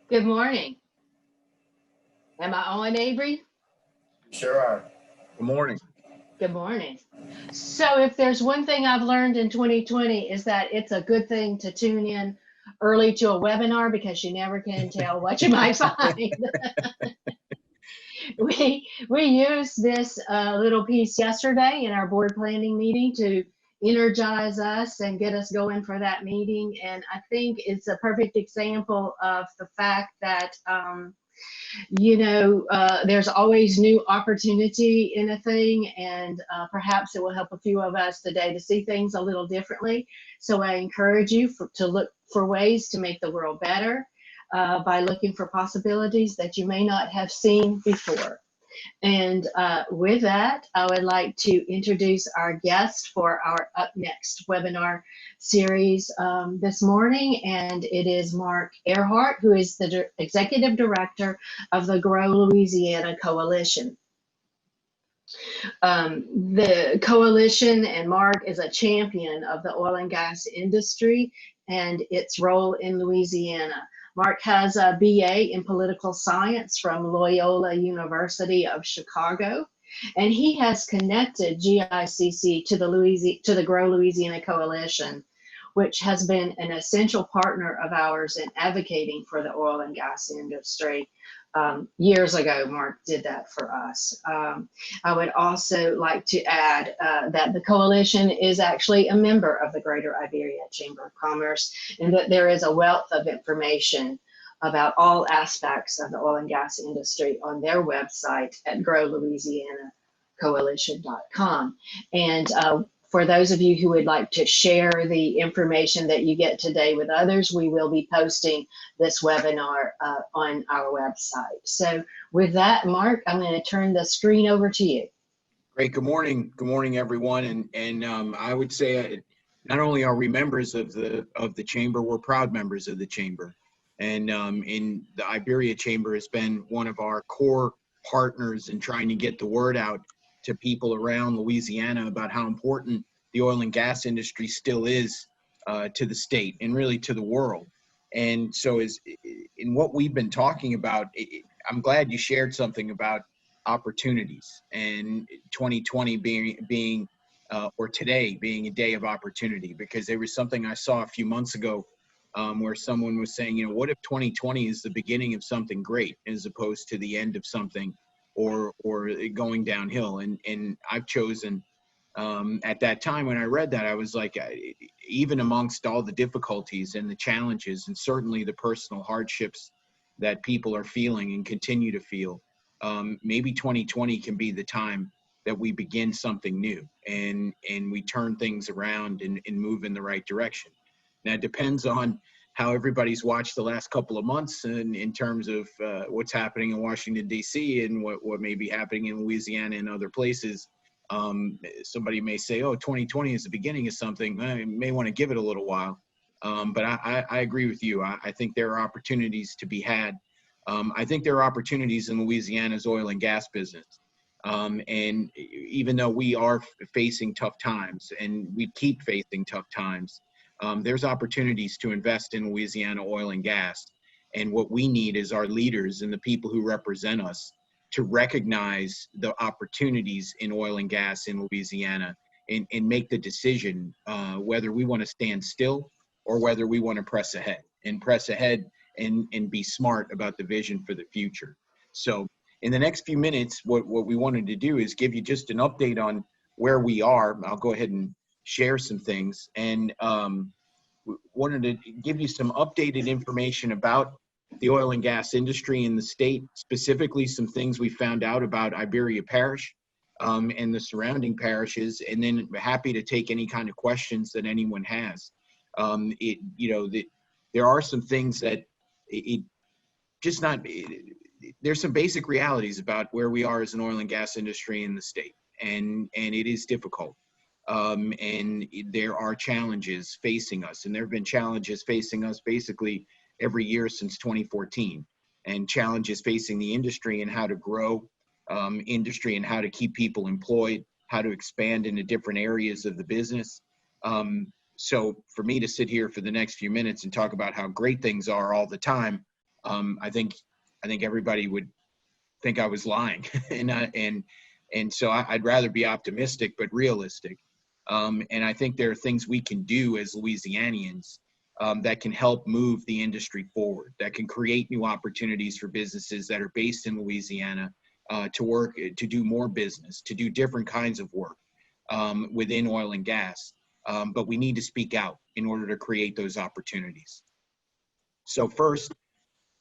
Good morning. Am I on, Avery? Sure are. Good morning. Good morning. So, if there's one thing I've learned in 2020 is that it's a good thing to tune in early to a webinar because you never can tell what you might find. we used this little piece yesterday in our board planning meeting to energize us and get us going for that meeting, and I think it's a perfect example of the fact that there's always new opportunity in a thing, and perhaps it will help a few of us today to see things a little differently. So I encourage you to look for ways to make the world better by looking for possibilities that you may not have seen before. And with that, I would like to introduce our guest for our Up Next webinar series this morning, and it is Marc Ehrhardt, who is the Executive Director of the Grow Louisiana Coalition. The coalition, and Marc is a champion of the oil and gas industry and its role in Louisiana. Marc has a BA in political science from Loyola University of Chicago, and he has connected GICC to the Grow Louisiana Coalition, which has been an essential partner of ours in advocating for the oil and gas industry. Years ago, Marc did that for us. I would also like to add that the coalition is actually a member of the Greater Iberia Chamber of Commerce, and that there is a wealth of information about all aspects of the oil and gas industry on their website at growlouisianacoalition.com. And for those of you who would like to share the information that you get today with others, we will be posting this webinar on our website. So with that, Marc, I'm going to turn the screen over to you. Great. Good morning. Good morning, everyone. And I would say not only are we members of the chamber, we're proud members of the chamber. And in the Iberia Chamber has been one of our core partners in trying to get the word out to people around Louisiana about how important the oil and gas industry still is to the state and really to the world. And so in what we've been talking about, I'm glad you shared something about opportunities, and 2020 being or today being a day of opportunity, because there was something I saw a few months ago where someone was saying, what if 2020 is the beginning of something great as opposed to the end of something or going downhill? And I've chosen at that time when I read that, I was like, even amongst all the difficulties and the challenges and certainly the personal hardships that people are feeling and continue to feel, maybe 2020 can be the time that we begin something new and we turn things around and move in the right direction. Now, it depends on how everybody's watched the last couple of months in terms of what's happening in Washington, D.C. and what may be happening in Louisiana and other places. Somebody may say, oh, 2020 is the beginning of something. I may want to give it a little while. But I agree with you. I think there are opportunities to be had. I think there are opportunities in Louisiana's oil and gas business. And even though we are facing tough times and we keep facing tough times, there's opportunities to invest in Louisiana oil and gas. And what we need is our leaders and the people who represent us to recognize the opportunities in oil and gas in Louisiana and make the decision whether we want to stand still or whether we want to press ahead and be smart about the vision for the future. So in the next few minutes, what we wanted to do is give you just an update on where we are. I'll go ahead and share some things, and wanted to give you some updated information about the oil and gas industry in the state, specifically some things we found out about Iberia Parish and the surrounding parishes, and then happy to take any kind of questions that anyone has. There are some things that there's some basic realities about where we are as an oil and gas industry in the state, and it is difficult. And there are challenges facing us, and there have been challenges facing us basically every year since 2014, and challenges facing the industry and how to grow industry and how to keep people employed, how to expand into different areas of the business. So for me to sit here for the next few minutes and talk about how great things are all the time I think everybody would think I was lying, and so I'd rather be optimistic but realistic. And I think there are things we can do as Louisianians that can help move the industry forward, that can create new opportunities for businesses that are based in Louisiana to work, to do more business, to do different kinds of work within oil and gas. But we need to speak out in order to create those opportunities. So first,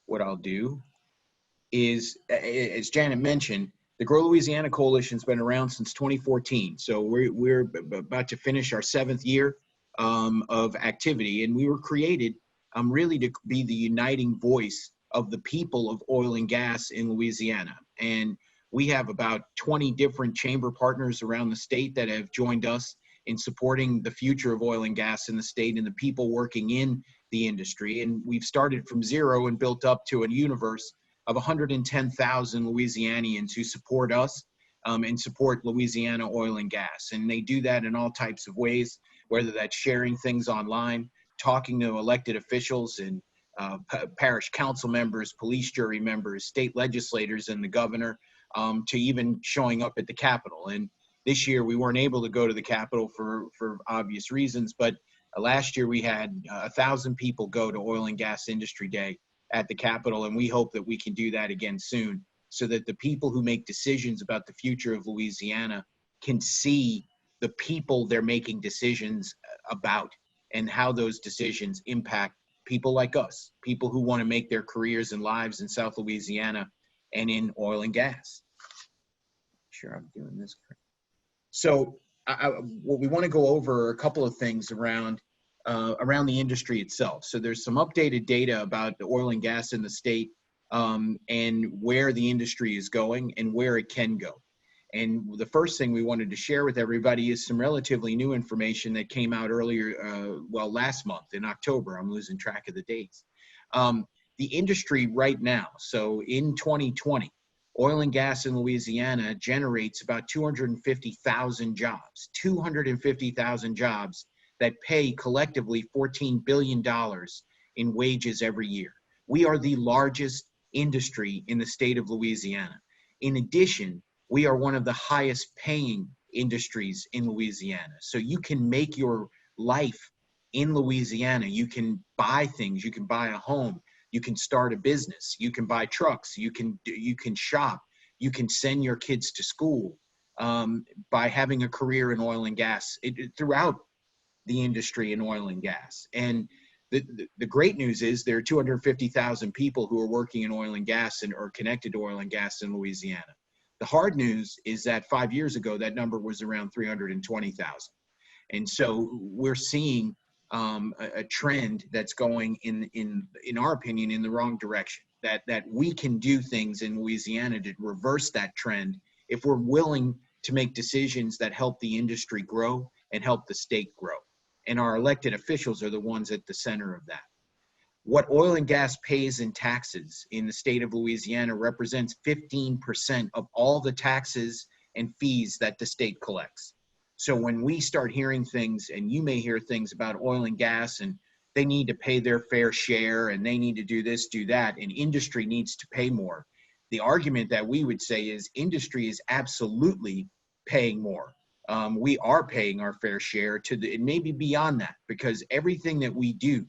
what I'll do is, as Janet mentioned, the Grow Louisiana Coalition has been around since 2014. So we're about to finish our 7th year of activity, and we were created really to be the uniting voice of the people of oil and gas in Louisiana. And we have about 20 different chamber partners around the state that have joined us in supporting the future of oil and gas in the state and the people working in the industry. And we've started from zero and built up to a universe of 110,000 Louisianians who support us and support Louisiana oil and gas. And they do that in all types of ways, whether that's sharing things online, talking to elected officials and parish council members, police jury members, state legislators, and the governor, to even showing up at the Capitol. And this year we weren't able to go to the Capitol for obvious reasons, but last year we had 1,000 people go to Oil and Gas Industry Day at the Capitol, and we hope that we can do that again soon, so that the people who make decisions about the future of Louisiana can see the people they're making decisions about and how those decisions impact people like us, people who want to make their careers and lives in South Louisiana and in oil and gas. Sure, I'm doing this correct. So what we want to go over are a couple of things around the industry itself. So there's some updated data about the oil and gas in the state and where the industry is going and where it can go. And the first thing we wanted to share with everybody is some relatively new information that came out earlier, last month in October. I'm losing track of the dates. The industry right now, so in 2020, oil and gas in Louisiana generates about 250,000 jobs, 250,000 jobs that pay collectively $14 billion in wages every year. We are the largest industry in the state of Louisiana. In addition, we are one of the highest paying industries in Louisiana. So you can make your life in Louisiana. You can buy things, you can buy a home, you can start a business, you can buy trucks, you can shop, you can send your kids to school by having a career in oil and gas throughout the industry in oil and gas. And the great news is there are 250,000 people who are working in oil and gas and are connected to oil and gas in Louisiana. The hard news is that 5 years ago, that number was around 320,000. And so we're seeing a trend that's going in our opinion, in the wrong direction, that we can do things in Louisiana to reverse that trend if we're willing to make decisions that help the industry grow and help the state grow. And our elected officials are the ones at the center of that. What oil and gas pays in taxes in the state of Louisiana represents 15% of all the taxes and fees that the state collects. So when we start hearing things, and you may hear things about oil and gas, and they need to pay their fair share, and they need to do this, do that, and industry needs to pay more. The argument that we would say is industry is absolutely paying more. We are paying our fair share it may be beyond that, because everything that we do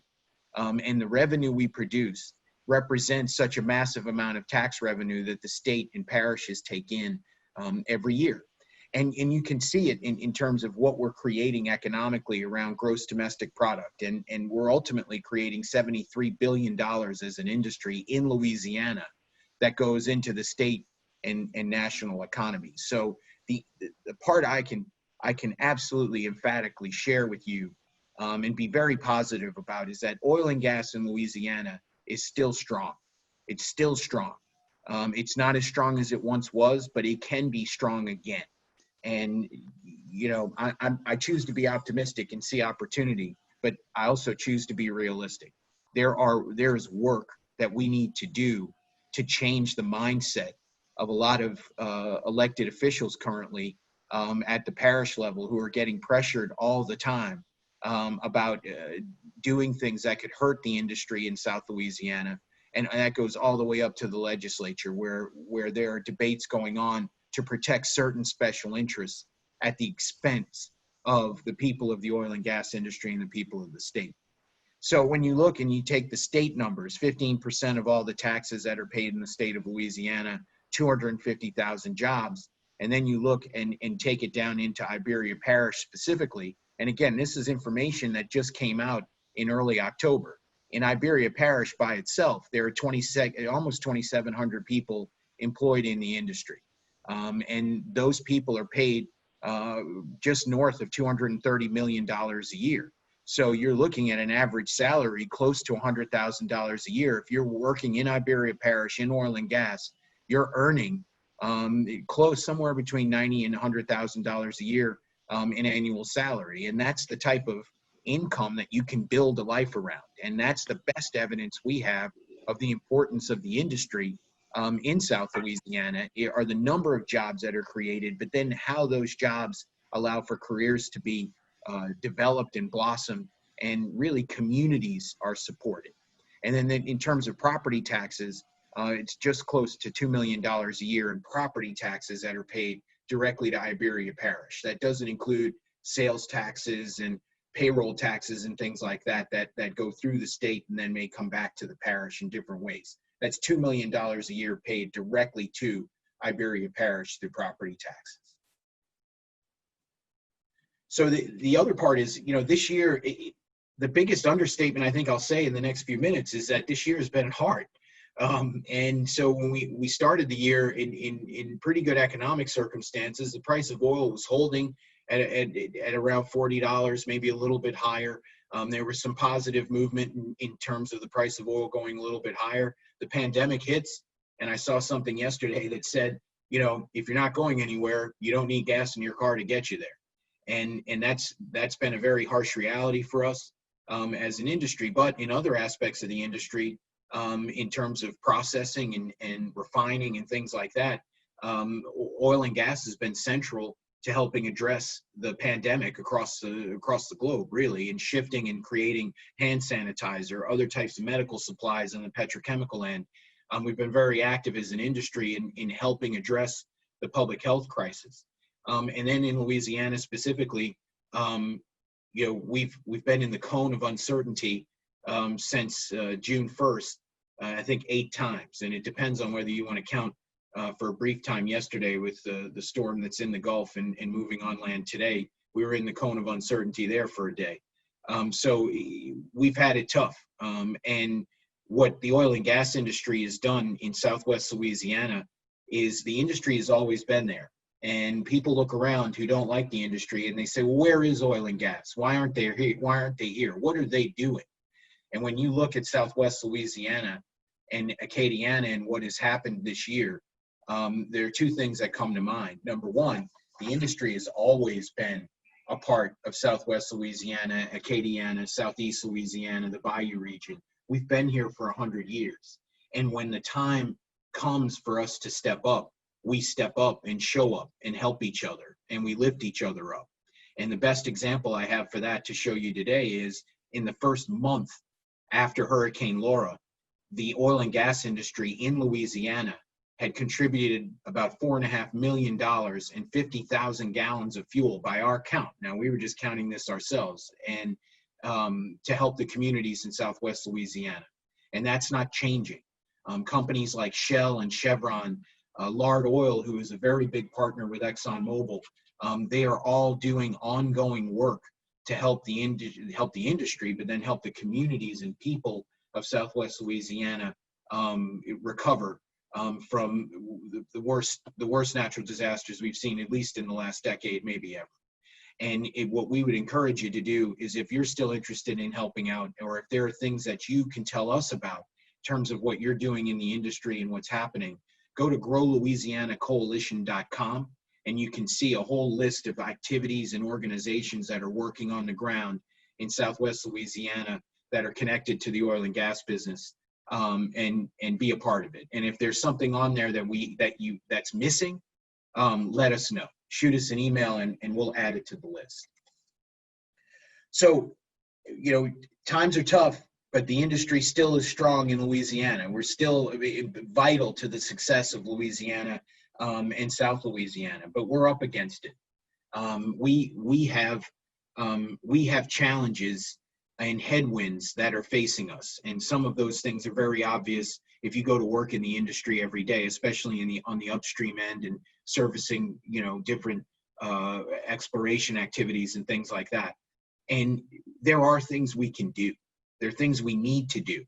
and the revenue we produce represents such a massive amount of tax revenue that the state and parishes take in every year. And you can see it in terms of what we're creating economically around gross domestic product. And we're ultimately creating $73 billion as an industry in Louisiana that goes into the state and national economy. So the part I can absolutely emphatically share with you and be very positive about is that oil and gas in Louisiana is still strong. It's still strong. It's not as strong as it once was, but it can be strong again. And, you know, I choose to be optimistic and see opportunity, but I also choose to be realistic. There is work that we need to do to change the mindset of a lot of elected officials currently at the parish level who are getting pressured all the time about doing things that could hurt the industry in South Louisiana. and that goes all the way up to the legislature, where there are debates going on to protect certain special interests at the expense of the people of the oil and gas industry and the people of the state. So when you look and you take the state numbers, 15% of all the taxes that are paid in the state of Louisiana, 250,000 jobs, and then you look and take it down into Iberia Parish specifically. And again, this is information that just came out in early October. In Iberia Parish by itself, there are almost 2,700 people employed in the industry. And those people are paid just north of $230 million a year. So you're looking at an average salary close to $100,000 a year. If you're working in Iberia Parish in oil and gas, you're earning close somewhere between $90,000 and $100,000 a year in annual salary. And that's the type of income that you can build a life around. And that's the best evidence we have of the importance of the industry in South Louisiana, are the number of jobs that are created, but then how those jobs allow for careers to be developed and blossom, and really communities are supported. And then in terms of property taxes, it's just close to $2 million a year in property taxes that are paid directly to Iberia Parish. That doesn't include sales taxes and payroll taxes and things like that go through the state and then may come back to the parish in different ways. That's $2 million a year paid directly to Iberia Parish through property taxes. So the other part is, this year, the biggest understatement I think I'll say in the next few minutes is that this year has been hard. And so when we started the year in pretty good economic circumstances, the price of oil was holding at around $40, maybe a little bit higher. There was some positive movement in terms of the price of oil going a little bit higher. The pandemic hits, and I saw something yesterday that said, if you're not going anywhere, you don't need gas in your car to get you there. And that's been a very harsh reality for us as an industry. But in other aspects of the industry, in terms of processing and refining and things like that, oil and gas has been central to helping address the pandemic across the globe, really, and shifting and creating hand sanitizer, other types of medical supplies on the petrochemical end. We've been very active as an industry in helping address the public health crisis. And then in Louisiana specifically, we've been in the cone of uncertainty since June 1st, I think 8 times, and it depends on whether you want to count for a brief time yesterday with the storm that's in the Gulf and moving on land today. We were in the cone of uncertainty there for a day. So we've had it tough. And what the oil and gas industry has done in Southwest Louisiana is the industry has always been there. And people look around who don't like the industry and they say, well, where is oil and gas? Why aren't they here? Why aren't they here? What are they doing? And when you look at Southwest Louisiana and Acadiana and what has happened this year, there are 2 things that come to mind. Number one, the industry has always been a part of Southwest Louisiana, Acadiana, Southeast Louisiana, the Bayou region. We've been here for 100 years. And when the time comes for us to step up, we step up and show up and help each other, and we lift each other up. And the best example I have for that to show you today is in the first month after Hurricane Laura, the oil and gas industry in Louisiana had contributed about $4.5 million and 50,000 gallons of fuel by our count. Now, we were just counting this ourselves, and to help the communities in Southwest Louisiana. And that's not changing. Companies like Shell and Chevron, Lard Oil, who is a very big partner with ExxonMobil, they are all doing ongoing work to help the industry, but then help the communities and people of Southwest Louisiana recover from the worst natural disasters we've seen, at least in the last decade, maybe ever. And what we would encourage you to do is, if you're still interested in helping out, or if there are things that you can tell us about in terms of what you're doing in the industry and what's happening, go to growlouisianacoalition.com, and you can see a whole list of activities and organizations that are working on the ground in Southwest Louisiana that are connected to the oil and gas business, and be a part of it. And if there's something on there that's missing, let us know. Shoot us an email and we'll add it to the list. So, times are tough, but the industry still is strong in Louisiana. We're still vital to the success of Louisiana and South Louisiana, but we're up against it. We have challenges and headwinds that are facing us, and some of those things are very obvious if you go to work in the industry every day, especially on the upstream end and servicing different exploration activities and things like that. And there are things we can do. There are things we need to do.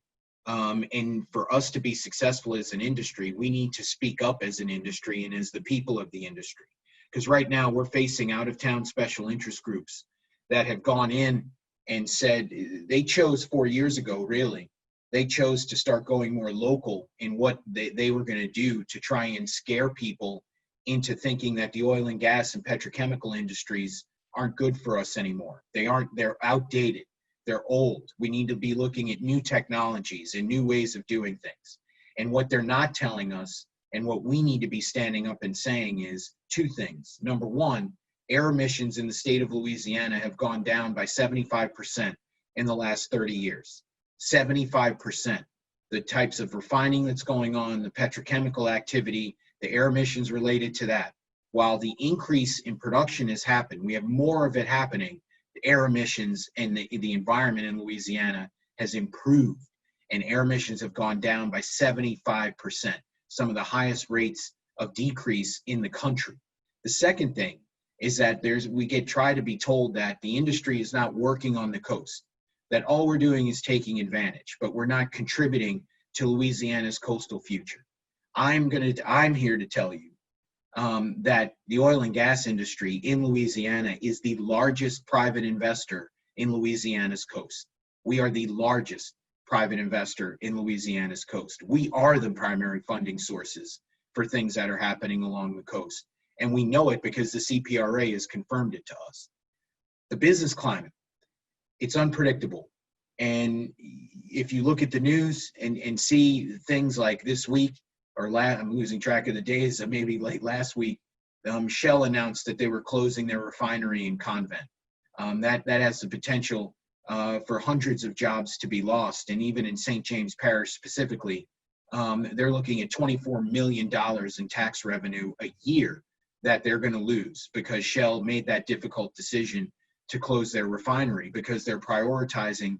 And for us to be successful as an industry, we need to speak up as an industry and as the people of the industry. Because right now we're facing out-of-town special interest groups that have gone in and said, they chose 4 years ago, really, they chose to start going more local in what they were going to do to try and scare people into thinking that the oil and gas and petrochemical industries aren't good for us anymore. They're outdated. They're old. We need to be looking at new technologies and new ways of doing things. And what they're not telling us, and what we need to be standing up and saying, is two things. Number one, air emissions in the state of Louisiana have gone down by 75% in the last 30 years. 75%. The types of refining that's going on, the petrochemical activity, the air emissions related to that. While the increase in production has happened, we have more of it happening, the air emissions and the environment in Louisiana has improved, and air emissions have gone down by 75%, some of the highest rates of decrease in the country. The second thing is that we try to be told that the industry is not working on the coast, that all we're doing is taking advantage, but we're not contributing to Louisiana's coastal future. I'm here to tell you that the oil and gas industry in Louisiana is the largest private investor in Louisiana's coast. We are the largest private investor in Louisiana's coast. We are the primary funding sources for things that are happening along the coast. And we know it because the CPRA has confirmed it to us. The business climate, it's unpredictable. And if you look at the news and see things like this week, I'm losing track of the days, maybe late last week, Shell announced that they were closing their refinery in Convent. That has the potential for hundreds of jobs to be lost. And even in St. James Parish specifically, they're looking at $24 million in tax revenue a year that they're going to lose because Shell made that difficult decision to close their refinery because they're prioritizing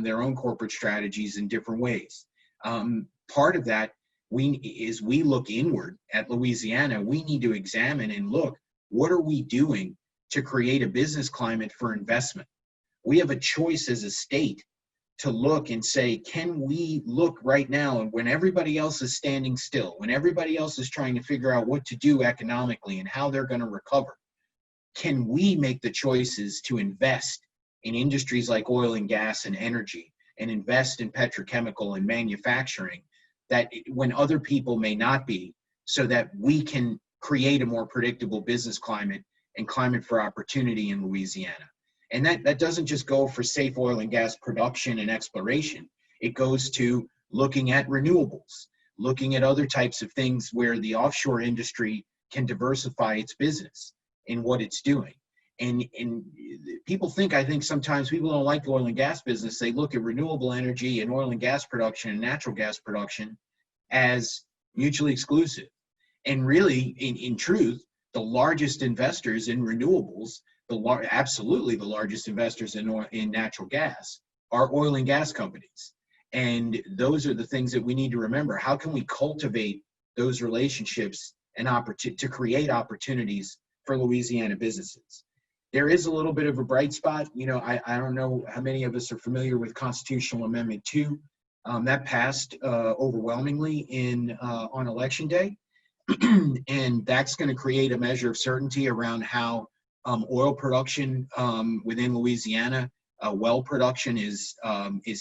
their own corporate strategies in different ways. Part of that, we look inward at Louisiana, we need to examine and look, what are we doing to create a business climate for investment? We have a choice as a state to look and say, can we look right now, and when everybody else is standing still, when everybody else is trying to figure out what to do economically and how they're going to recover, can we make the choices to invest in industries like oil and gas and energy, and invest in petrochemical and manufacturing that when other people may not be, so that we can create a more predictable business climate and climate for opportunity in Louisiana. And that doesn't just go for safe oil and gas production and exploration. It goes to looking at renewables, looking at other types of things where the offshore industry can diversify its business in what it's doing. And people I think sometimes people don't like the oil and gas business. They look at renewable energy and oil and gas production and natural gas production as mutually exclusive. And really, in truth, the largest investors in renewables, absolutely the largest investors in natural gas, are oil and gas companies. And those are the things that we need to remember. How can we cultivate those relationships and to create opportunities for Louisiana businesses? There is a little bit of a bright spot. I don't know how many of us are familiar with Constitutional Amendment 2. That passed overwhelmingly on Election Day. And that's going to create a measure of certainty around how oil production within Louisiana, well production is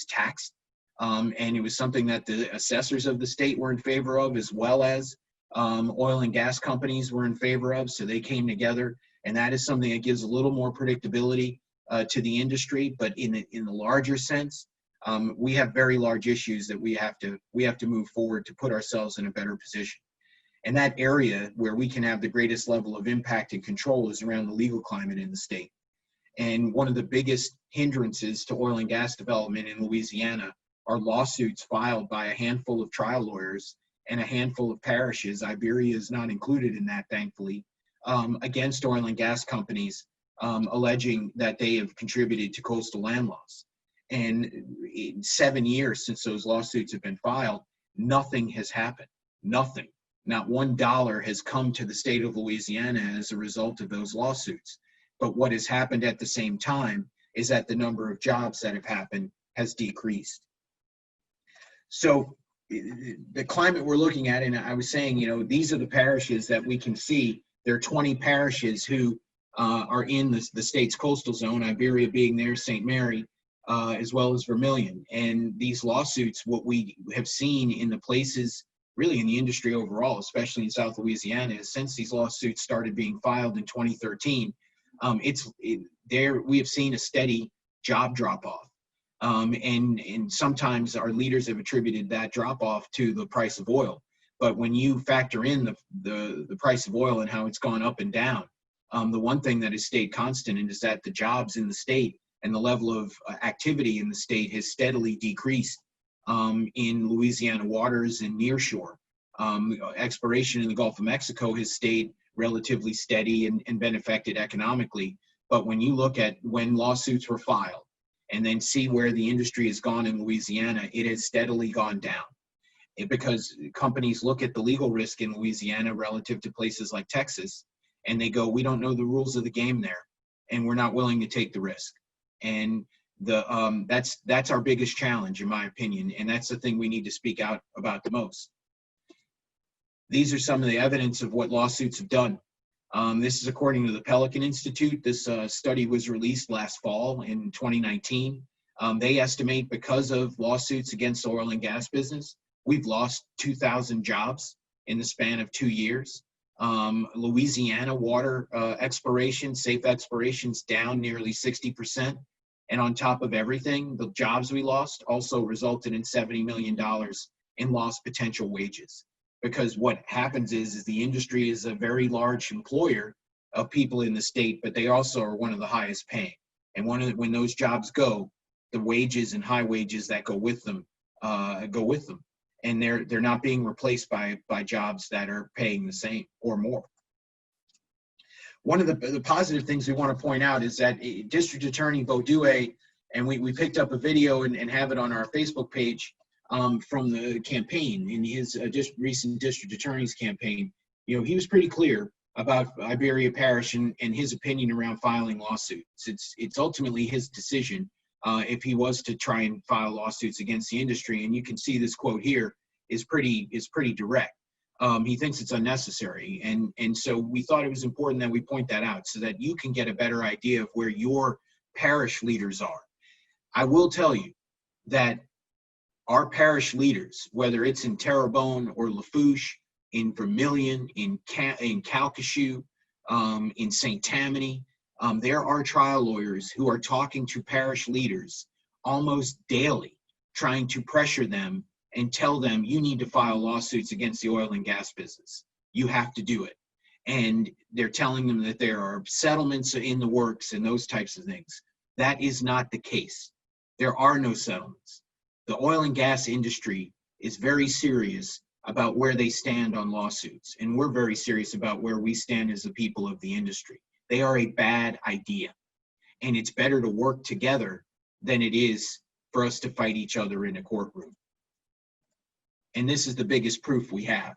taxed. And it was something that the assessors of the state were in favor of, as well as oil and gas companies were in favor of. So they came together, and that is something that gives a little more predictability to the industry. But in the larger sense, we have very large issues that we have to move forward to put ourselves in a better position. And that area where we can have the greatest level of impact and control is around the legal climate in the state. And one of the biggest hindrances to oil and gas development in Louisiana are lawsuits filed by a handful of trial lawyers and a handful of parishes. Iberia is not included in that, thankfully, against oil and gas companies, alleging that they have contributed to coastal land loss. And in 7 years since those lawsuits have been filed, nothing has happened. Nothing. Not $1 has come to the state of Louisiana as a result of those lawsuits. But what has happened at the same time is that the number of jobs that have happened has decreased. So the climate we're looking at, and I was saying, you know, these are the parishes that we can see. There are 20 parishes who are in the state's coastal zone, Iberia being there, St. Mary, as well as Vermilion. And these lawsuits, what we have seen in the places, really in the industry overall, especially in South Louisiana, is since these lawsuits started being filed in 2013, we have seen a steady job drop-off. And sometimes our leaders have attributed that drop-off to the price of oil. But when you factor in the price of oil and how it's gone up and down, the one thing that has stayed constant is that the jobs in the state and the level of activity in the state has steadily decreased in Louisiana waters and nearshore. Exploration in the Gulf of Mexico has stayed relatively steady and been affected economically. But when you look at when lawsuits were filed and then see where the industry has gone in Louisiana, it has steadily gone down. Because companies look at the legal risk in Louisiana relative to places like Texas, and they go, we don't know the rules of the game there, and we're not willing to take the risk. And that's our biggest challenge, in my opinion, and that's the thing we need to speak out about the most. These are some of the evidence of what lawsuits have done. This is according to the Pelican Institute. This study was released last fall in 2019. They estimate because of lawsuits against the oil and gas business, we've lost 2,000 jobs in the span of 2 years. Louisiana water exploration, safe exploration's down nearly 60%. And on top of everything, the jobs we lost also resulted in $70 million in lost potential wages. Because what happens is the industry is a very large employer of people in the state, but they also are one of the highest paying. And when those jobs go, the wages and high wages that go with them go with them. And they're not being replaced by jobs that are paying the same or more. One of the positive things we want to point out is that District Attorney Beaudouet, and we picked up a video and have it on our Facebook page from the campaign, in his recent District Attorney's campaign. You know, he was pretty clear about Iberia Parish and his opinion around filing lawsuits. It's ultimately his decision if he was to try and file lawsuits against the industry. And you can see this quote here is pretty direct. He thinks it's unnecessary. And so we thought it was important that we point that out so that you can get a better idea of where your parish leaders are. I will tell you that our parish leaders, whether it's in Terrebonne or Lafourche, in Vermilion, in Calcasieu, in St. Tammany, there are trial lawyers who are talking to parish leaders almost daily, trying to pressure them and tell them, you need to file lawsuits against the oil and gas business. You have to do it. And they're telling them that there are settlements in the works and those types of things. That is not the case. There are no settlements. The oil and gas industry is very serious about where they stand on lawsuits. And we're very serious about where we stand as the people of the industry. They are a bad idea. And it's better to work together than it is for us to fight each other in a courtroom. And this is the biggest proof we have.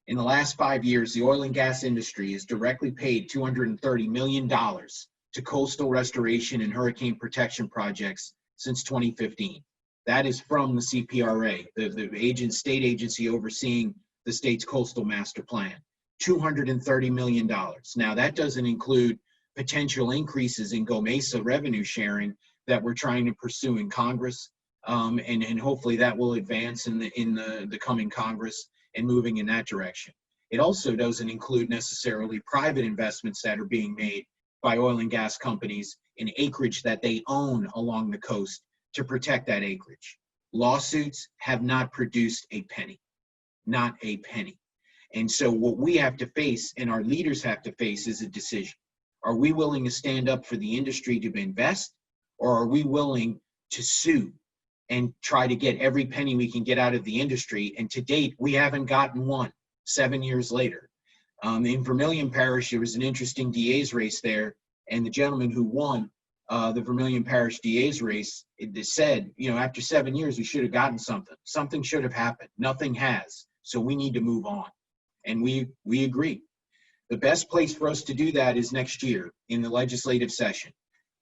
In the last 5 years, the oil and gas industry has directly paid $230 million to coastal restoration and hurricane protection projects since 2015. That is from the CPRA, the state agency overseeing the state's coastal master plan. $230 million. Now, that doesn't include potential increases in GOMESA revenue sharing that we're trying to pursue in Congress. And hopefully that will advance in the coming Congress and moving in that direction. It also doesn't include necessarily private investments that are being made by oil and gas companies in acreage that they own along the coast to protect that acreage. Lawsuits have not produced a penny, not a penny. And so what we have to face and our leaders have to face is a decision. Are we willing to stand up for the industry to invest, or are we willing to sue and try to get every penny we can get out of the industry? And to date, we haven't gotten one 7 years later. In Vermilion Parish, there was an interesting DA's race there, and the gentleman who won the Vermilion Parish DA's race, it said, you know, after 7 years, we should have gotten something. Something should have happened. Nothing has. So we need to move on. And we agree. The best place for us to do that is next year in the legislative session.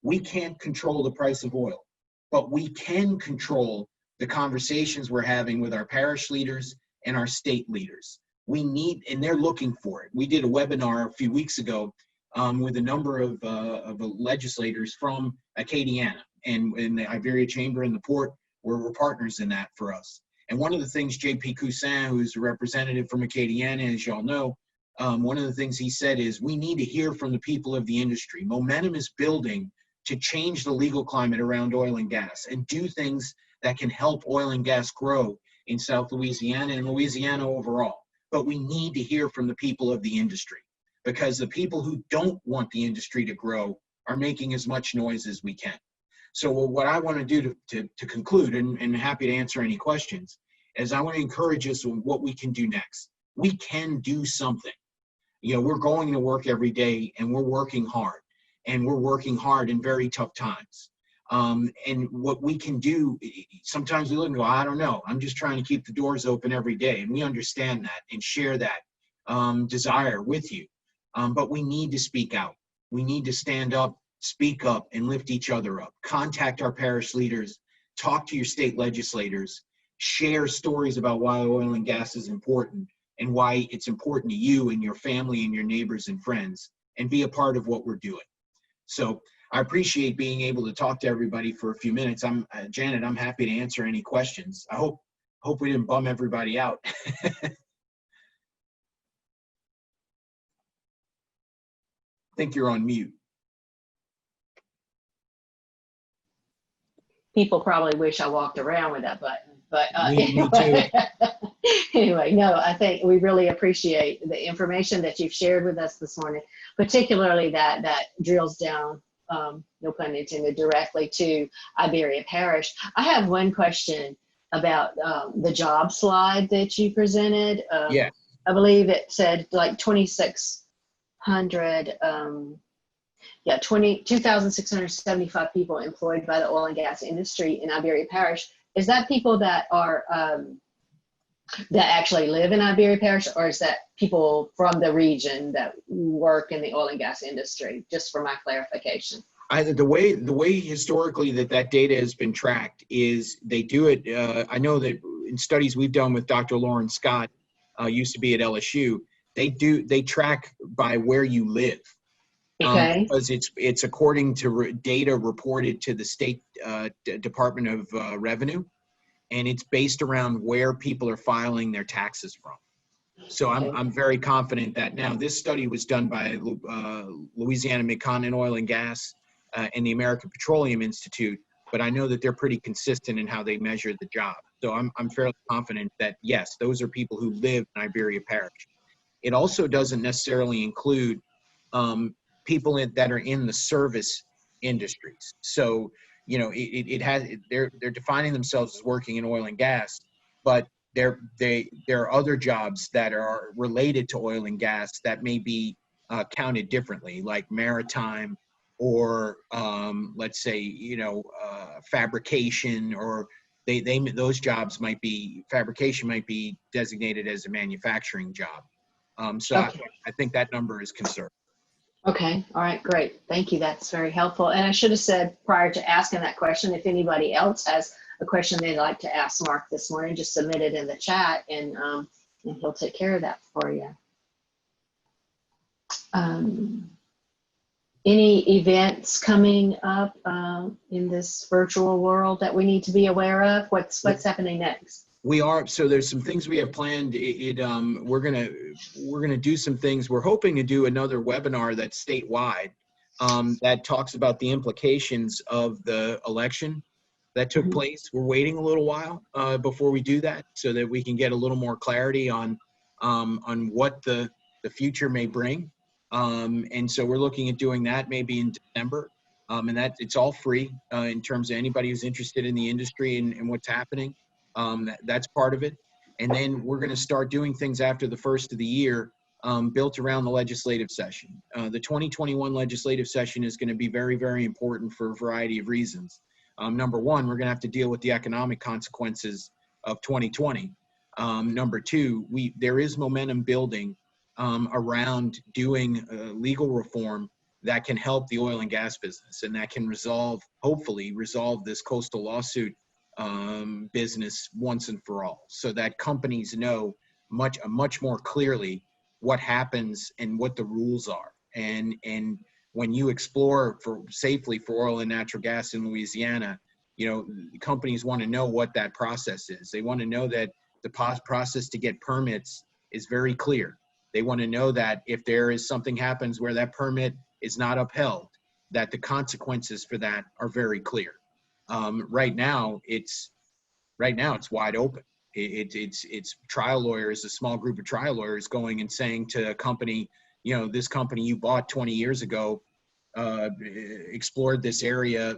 We can't control the price of oil, but we can control the conversations we're having with our parish leaders and our state leaders. We need, and they're looking for it. We did a webinar a few weeks ago with a number of legislators from Acadiana and the Iberia Chamber and the Port were partners in that for us. And one of the things J.P. Cousin, who's a representative from Acadiana, as y'all know, one of the things he said is we need to hear from the people of the industry. Momentum is building to change the legal climate around oil and gas and do things that can help oil and gas grow in South Louisiana and Louisiana overall. But we need to hear from the people of the industry, because the people who don't want the industry to grow are making as much noise as we can. So what I want to do to conclude, and happy to answer any questions, is I want to encourage us on what we can do next. We can do something. You know, we're going to work every day and we're working hard, and we're working hard in very tough times. And what we can do, sometimes we look and go, I don't know, I'm just trying to keep the doors open every day. And we understand that and share that desire with you. But we need to speak out. We need to stand up, speak up, and lift each other up. Contact our parish leaders, talk to your state legislators, share stories about why oil and gas is important and why it's important to you and your family and your neighbors and friends, and be a part of what we're doing. So I appreciate being able to talk to everybody for a few minutes. Janet, I'm happy to answer any questions. I hope we didn't bum everybody out. I think you're on mute. People probably wish I walked around with that button, but Me too. Anyway, no, I think we really appreciate the information that you've shared with us this morning, particularly that drills down, no pun intended, directly to Iberia Parish. I have one question about the job slide that you presented. Yeah. I believe it said like 2,600, 2,675 people employed by the oil and gas industry in Iberia Parish. Is that people that are that actually live in Iberia Parish, or is that people from the region that work in the oil and gas industry? Just for my clarification. The way historically that data has been tracked is they do it. I know that in studies we've done with Dr. Lauren Scott, used to be at LSU, they track by where you live. Okay. Because it's according to data reported to the state Department of Revenue, and it's based around where people are filing their taxes from. So I'm very confident that now this study was done by Louisiana Mid-Continent Oil and Gas and the American Petroleum Institute, but I know that they're pretty consistent in how they measure the job. So I'm fairly confident that yes, those are people who live in Iberia Parish. It also doesn't necessarily include people that are in the service industries. So, you know, they're defining themselves as working in oil and gas, but there are other jobs that are related to oil and gas that may be counted differently, like maritime, or let's say, you know, fabrication, or those jobs might be, fabrication might be designated as a manufacturing job. So okay. I think that number is conservative. Okay. All right. Great. Thank you. That's very helpful. And I should have said prior to asking that question, if anybody else has a question they'd like to ask Marc this morning, just submit it in the chat, and he'll take care of that for you. Any events coming up in this virtual world that we need to be aware of? What's happening next? We are, so there's some things we have planned. We're gonna do some things. We're hoping to do another webinar that's statewide that talks about the implications of the election that took place. We're waiting a little while before we do that, so that we can get a little more clarity on what the future may bring. And so we're looking at doing that maybe in December. And that it's all free in terms of anybody who's interested in the industry and what's happening. That's part of it. And then we're going to start doing things after the first of the year built around the legislative session. The 2021 legislative session is going to be very, very important for a variety of reasons. Number one, we're going to have to deal with the economic consequences of 2020. Number two, there is momentum building around doing legal reform that can help the oil and gas business, and that can hopefully resolve this coastal lawsuit business once and for all, so that companies know much more clearly what happens and what the rules are. And when you explore safely for oil and natural gas in Louisiana, companies want to know what that process is. They want to know that the process to get permits is very clear. They want to know that if there is something happens where that permit is not upheld, that the consequences for that are very clear. Right now it's wide open. It's trial lawyers, a small group of trial lawyers going and saying to a company, this company you bought 20 years ago explored this area,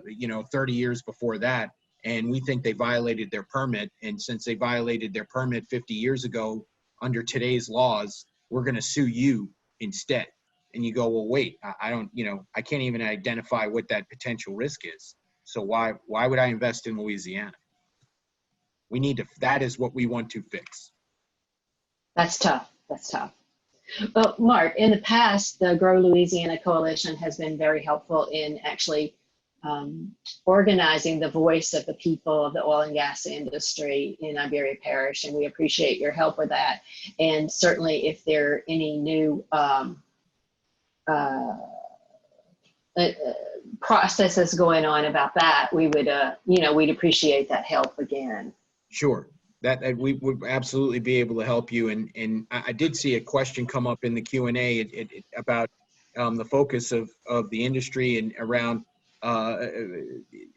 30 years before that, and we think they violated their permit. And since they violated their permit 50 years ago, under today's laws, we're going to sue you instead. And you go, well, wait, I don't, I can't even identify what that potential risk is. So why would I invest in Louisiana? That is what we want to fix. That's tough. That's tough. Well, Marc, in the past, the Grow Louisiana Coalition has been very helpful in actually organizing the voice of the people of the oil and gas industry in Iberia Parish, and we appreciate your help with that. And certainly, if there are any new processes going on about that, we would, we'd appreciate that help again. Sure. That we would absolutely be able to help you. And I did see a question come up in the Q&A about the focus of the industry and around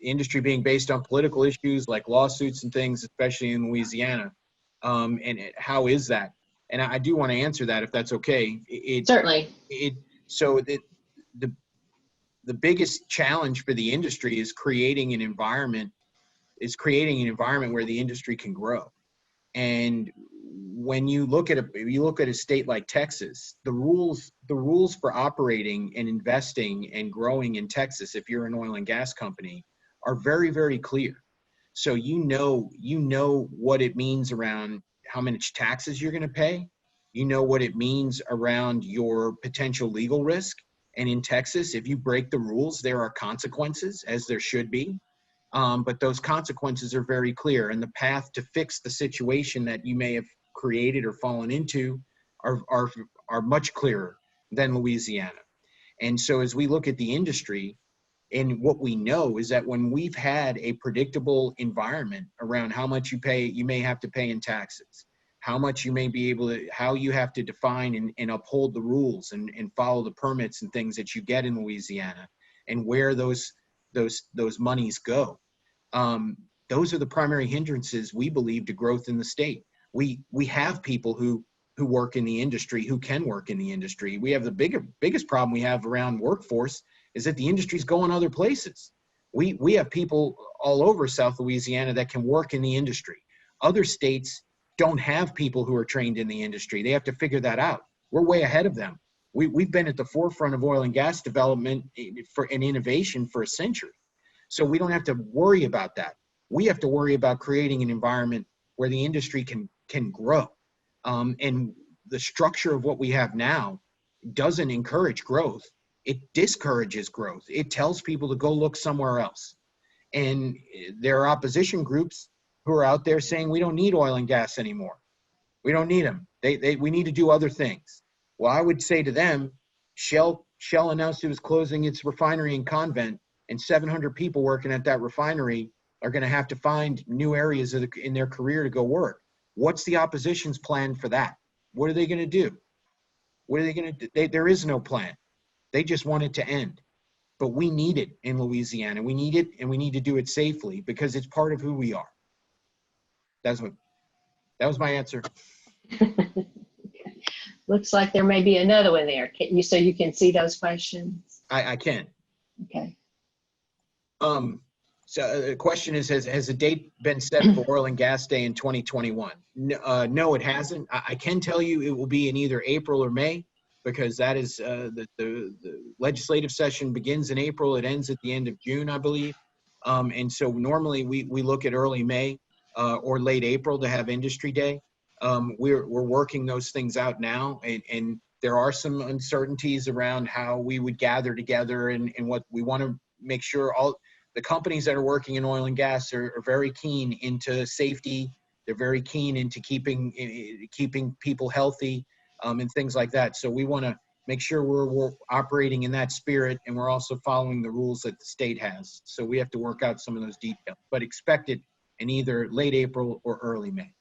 industry being based on political issues like lawsuits and things, especially in Louisiana. And how is that? And I do want to answer that if that's okay. Certainly. So the biggest challenge for the industry is creating an environment where the industry can grow. And when you look at a state like Texas, the rules for operating and investing and growing in Texas, if you're an oil and gas company, are very, very clear. So you know what it means around how much taxes you're going to pay. You know what it means around your potential legal risk. And in Texas, if you break the rules, there are consequences, as there should be. But those consequences are very clear, and the path to fix the situation that you may have created or fallen into are much clearer than Louisiana. And so as we look at the industry, and what we know is that when we've had a predictable environment around how much you may have to pay in taxes, how much you may be able to, how you have to define and uphold the rules and follow the permits and things that you get in Louisiana, and where those monies go. Those are the primary hindrances, we believe, to growth in the state. We have people who work in the industry, who can work in the industry. We have the biggest problem we have around workforce is that the industry's going other places. We have people all over South Louisiana that can work in the industry. Other states don't have people who are trained in the industry. They have to figure that out. We're way ahead of them. We've been at the forefront of oil and gas development and innovation for a century. So we don't have to worry about that. We have to worry about creating an environment where the industry can grow. And the structure of what we have now doesn't encourage growth. It discourages growth. It tells people to go look somewhere else. And there are opposition groups who are out there saying we don't need oil and gas anymore. We don't need them. We need to do other things. Well, I would say to them, Shell announced it was closing its refinery in Convent, and 700 people working at that refinery are going to have to find new areas in their career to go work. What's the opposition's plan for that? What are they going to do? What are they going to do? There is no plan. They just want it to end. But we need it in Louisiana. We need it, and we need to do it safely because it's part of who we are. That was my answer. Looks like there may be another one there. So you can see those questions? I can. Okay. So the question is, has a date been set for Oil and Gas Day in 2021? No, it hasn't. I can tell you it will be in either April or May, because that is the legislative session begins in April. It ends at the end of June, I believe. And so normally we look at early May or late April to have Industry Day. We're working those things out now, and there are some uncertainties around how we would gather together and what we want to make sure. All the companies that are working in oil and gas are very keen into safety. They're very keen into keeping people healthy and things like that. So we want to make sure we're operating in that spirit, and we're also following the rules that the state has. So we have to work out some of those details, but expect it in either late April or early May.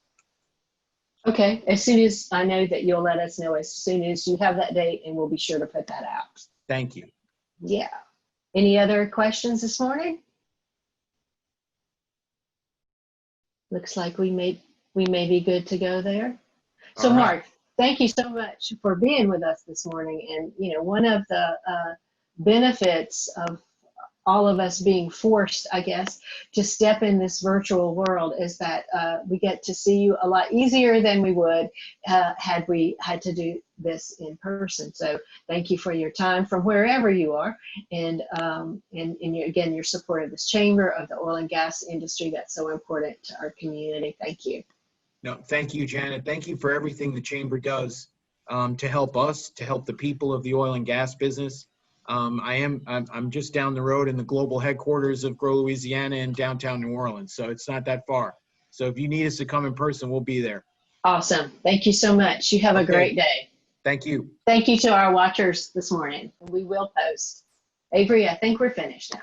Okay, as soon as I know that you'll let us know as soon as you have that date, and we'll be sure to put that out. Thank you. Yeah. Any other questions this morning? Looks like we may be good to go there. So All right. Mark, thank you so much for being with us this morning. And you know, one of the benefits of all of us being forced, I guess, to step in this virtual world is that we get to see you a lot easier than we would had we had to do this in person. So thank you for your time from wherever you are, and again, your support of this chamber, of the oil and gas industry that's so important to our community. Thank you. No, thank you, Janet. Thank you for everything the chamber does to help us, to help the people of the oil and gas business. I'm just down the road in the global headquarters of Grow Louisiana in downtown New Orleans, so it's not that far. So if you need us to come in person, we'll be there. Awesome. Thank you so much. You have a great day. Thank you. Thank you to our watchers this morning. We will post. Avery, I think we're finished now.